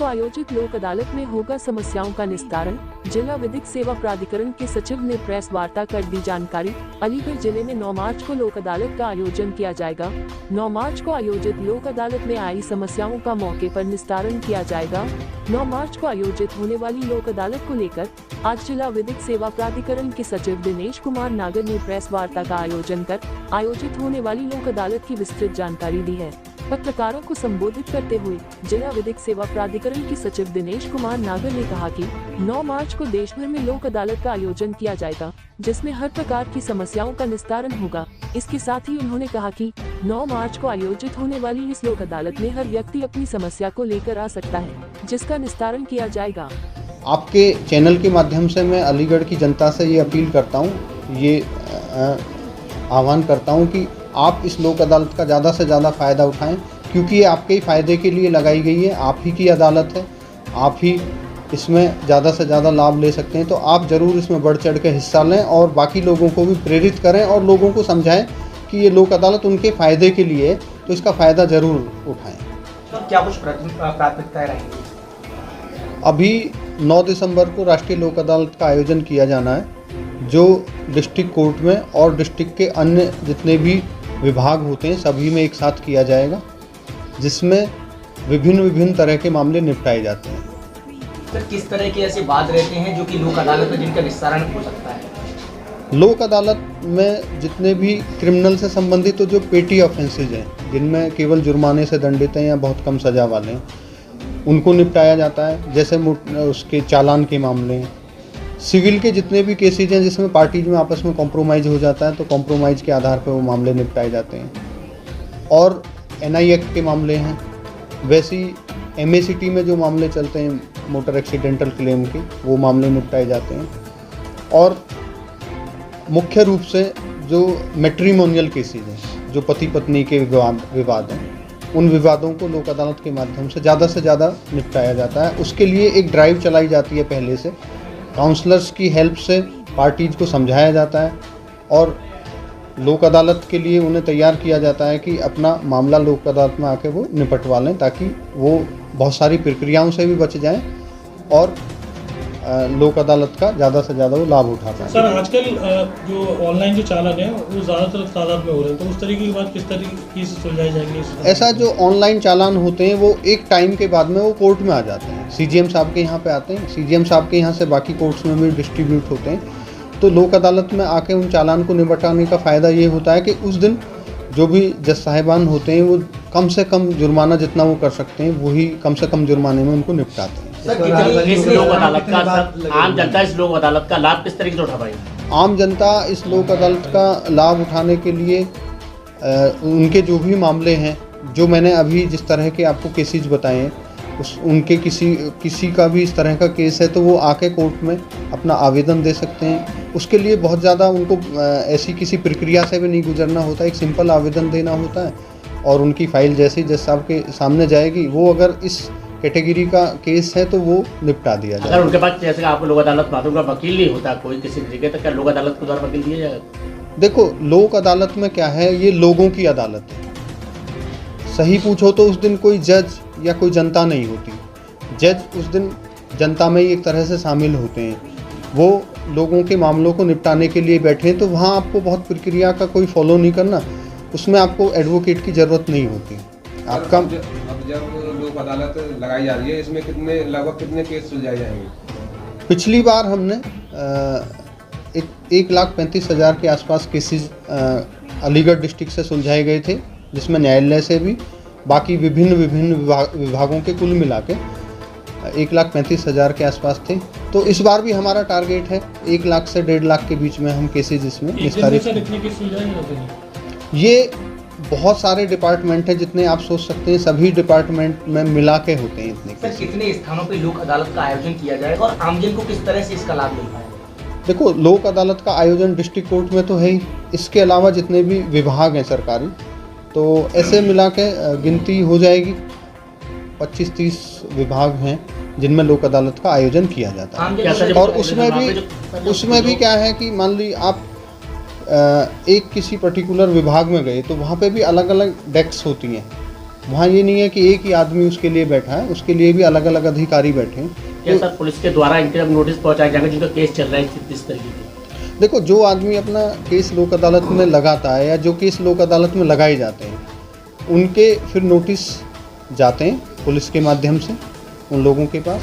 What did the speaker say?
आयोजित लोक अदालत में होगा समस्याओं का निस्तारण। जिला विधिक सेवा प्राधिकरण के सचिव ने प्रेस वार्ता कर दी जानकारी। अलीगढ़ जिले में 9 मार्च को लोक अदालत का आयोजन किया जाएगा। 9 मार्च को आयोजित लोक अदालत में आई समस्याओं का मौके पर निस्तारण किया जाएगा। 9 मार्च को आयोजित होने वाली लोक अदालत को लेकर आज जिला विधिक सेवा प्राधिकरण के सचिव दिनेश कुमार नागर ने प्रेस वार्ता का आयोजन कर आयोजित होने वाली लोक अदालत की विस्तृत जानकारी दी है। पत्रकारों को संबोधित करते हुए जिला विधिक सेवा प्राधिकरण के सचिव दिनेश कुमार नागर ने कहा कि 9 मार्च को देश भर में लोक अदालत का आयोजन किया जाएगा, जिसमें हर प्रकार की समस्याओं का निस्तारण होगा। इसके साथ ही उन्होंने कहा कि 9 मार्च को आयोजित होने वाली इस लोक अदालत में हर व्यक्ति अपनी समस्या को लेकर आ सकता है, जिसका निस्तारण किया जाएगा। आपके चैनल के माध्यम से मैं अलीगढ़ की जनता से ये अपील करता हूँ, ये आह्वान करता हूँ कि आप इस लोक अदालत का ज़्यादा से ज़्यादा फ़ायदा उठाएं, क्योंकि ये आपके ही फ़ायदे के लिए लगाई गई है। आप ही की अदालत है, आप ही इसमें ज़्यादा से ज़्यादा लाभ ले सकते हैं। तो आप ज़रूर इसमें बढ़ चढ़ के हिस्सा लें और बाकी लोगों को भी प्रेरित करें और लोगों को समझाएं कि ये लोक अदालत उनके फ़ायदे के लिए है, तो इसका फ़ायदा ज़रूर उठाएँ। तो क्या कुछ प्राथमिकताएँ रहेंगी? अभी 9 दिसंबर को राष्ट्रीय लोक अदालत का आयोजन किया जाना है, जो डिस्ट्रिक्ट कोर्ट में और डिस्ट्रिक्ट के अन्य जितने भी विभाग होते हैं सभी में एक साथ किया जाएगा, जिसमें विभिन्न तरह के मामले निपटाए जाते हैं। सर, किस तरह के ऐसे वाद रहते हैं जो कि लोक अदालत में जिनका निस्तारण हो सकता है? लोक अदालत में जितने भी क्रिमिनल से संबंधित तो जो पेटी ऑफेंसेज हैं, जिनमें केवल जुर्माने से दंडित हैं या बहुत कम सजा वाले हैं, उनको निपटाया जाता है। जैसे उसके चालान के मामले हैं। सिविल के जितने भी केसेज हैं जिसमें पार्टीज में आपस में कॉम्प्रोमाइज़ हो जाता है, तो कॉम्प्रोमाइज़ के आधार पर वो मामले निपटाए जाते हैं। और NI एक्ट के मामले हैं। वैसे ही MACT में जो मामले चलते हैं मोटर एक्सीडेंटल क्लेम के, वो मामले निपटाए जाते हैं। और मुख्य रूप से जो मैट्रिमोनियल केसेज हैं, जो पति पत्नी के विवाद हैं, उन विवादों को लोक अदालत के माध्यम से ज़्यादा निपटाया जाता है। उसके लिए एक ड्राइव चलाई जाती है पहले से। काउंसलर्स की हेल्प से पार्टीज को समझाया जाता है और लोक अदालत के लिए उन्हें तैयार किया जाता है कि अपना मामला लोक अदालत में आके वो निपटवा लें, ताकि वो बहुत सारी प्रक्रियाओं से भी बच जाएं और लोक अदालत का ज़्यादा से ज़्यादा वो लाभ उठा पाएं। सर, आजकल जो ऑनलाइन जो चालान है वो ज़्यादातर तादाद में हो रहे हैं, तो उस तरीके की बात किस तरीके से सुलझाई जाएंगी? ऐसा जो ऑनलाइन चालान होते हैं वो एक टाइम के बाद में वो कोर्ट में आ जाते हैं। CGM साहब के यहाँ पे आते हैं, CGM साहब के यहाँ से बाकी कोर्ट्स में भी डिस्ट्रीब्यूट होते हैं। तो लोक अदालत में आके उन चालान को निपटाने का फ़ायदा ये होता है कि उस दिन जो भी जज साहिबान होते हैं वो कम से कम जुर्माना जितना वो कर सकते हैं, वही कम से कम जुर्माने में उनको निपटाते हैं। इस लोक अदालत का आम जनता इस लोक अदालत का लाभ किस तरीके से उठा पाएगी? आम जनता इस लोक अदालत का लाभ उठाने के लिए उनके जो भी मामले हैं, जो मैंने अभी जिस तरह के आपको केसेज बताए हैं, उनके किसी का भी इस तरह का केस है तो वो आके कोर्ट में अपना आवेदन दे सकते हैं। उसके लिए बहुत ज़्यादा उनको ऐसी किसी प्रक्रिया से भी नहीं गुजरना होता, एक सिंपल आवेदन देना होता है और उनकी फ़ाइल जैसे जज साहब के सामने जाएगी, वो अगर इस कैटेगरी का केस है तो वो निपटा दिया जाएगा। अगर उनके पास जैसे आपको लोक अदालत माध्यम का वकील नहीं होता कोई किसी जगह, तो क्या लोक अदालत के द्वारा वकील दिया जाएगा? देखो, लोक अदालत में क्या है, ये लोगों की अदालत है। सही पूछो तो उस दिन कोई जज या कोई जनता नहीं होती। जज उस दिन जनता में ही एक तरह से शामिल होते हैं, वो लोगों के मामलों को निपटाने के लिए बैठे हैं। तो वहाँ आपको बहुत प्रक्रिया का कोई फॉलो नहीं करना, उसमें आपको एडवोकेट की ज़रूरत नहीं होती। आपका अब जब लोक अदालत लगाई जा रही है, इसमें लगभग कितने केस सुलझाए जाएंगे? पिछली बार हमने 1,35,000 के आसपास केसेस अलीगढ़ डिस्ट्रिक्ट से सुलझाए गए थे, जिसमें न्यायालय से भी बाकी विभिन्न विभागों के कुल मिला के 1,35,000 के आसपास थे। तो इस बार भी हमारा टारगेट है 1 लाख से 1.5 लाख के बीच में हम केसेज इसमें निस्तारित। ये बहुत सारे डिपार्टमेंट हैं, जितने आप सोच सकते हैं सभी डिपार्टमेंट में मिला के होते हैं इतने। सर, कितने स्थानों पे लोक अदालत का आयोजन किया जाएगा और आमजन को किस तरह से इसका लाभ मिल पाएगा? देखो, लोक अदालत का आयोजन डिस्ट्रिक्ट कोर्ट में तो है ही, इसके अलावा जितने भी विभाग हैं सरकारी, तो ऐसे मिला के गिनती हो जाएगी 25-30 विभाग हैं जिनमें लोक अदालत का आयोजन किया जाता है। और उसमें भी क्या है कि मान ली आप एक किसी पर्टिकुलर विभाग में गए तो वहाँ पे भी अलग अलग डेस्क होती हैं, वहाँ ये नहीं है कि एक ही आदमी उसके लिए बैठा है, उसके लिए भी अलग अलग अधिकारी बैठे हैं। क्या सर पुलिस के द्वारा इंटरम नोटिस पहुंचाए जाएंगे जिनका केस चल रहा है इस तरीके की? देखो, जो आदमी अपना केस लोक अदालत में लगाता है या जो केस लोक अदालत में लगाए जाते हैं, उनके फिर नोटिस जाते हैं पुलिस के माध्यम से उन लोगों के पास।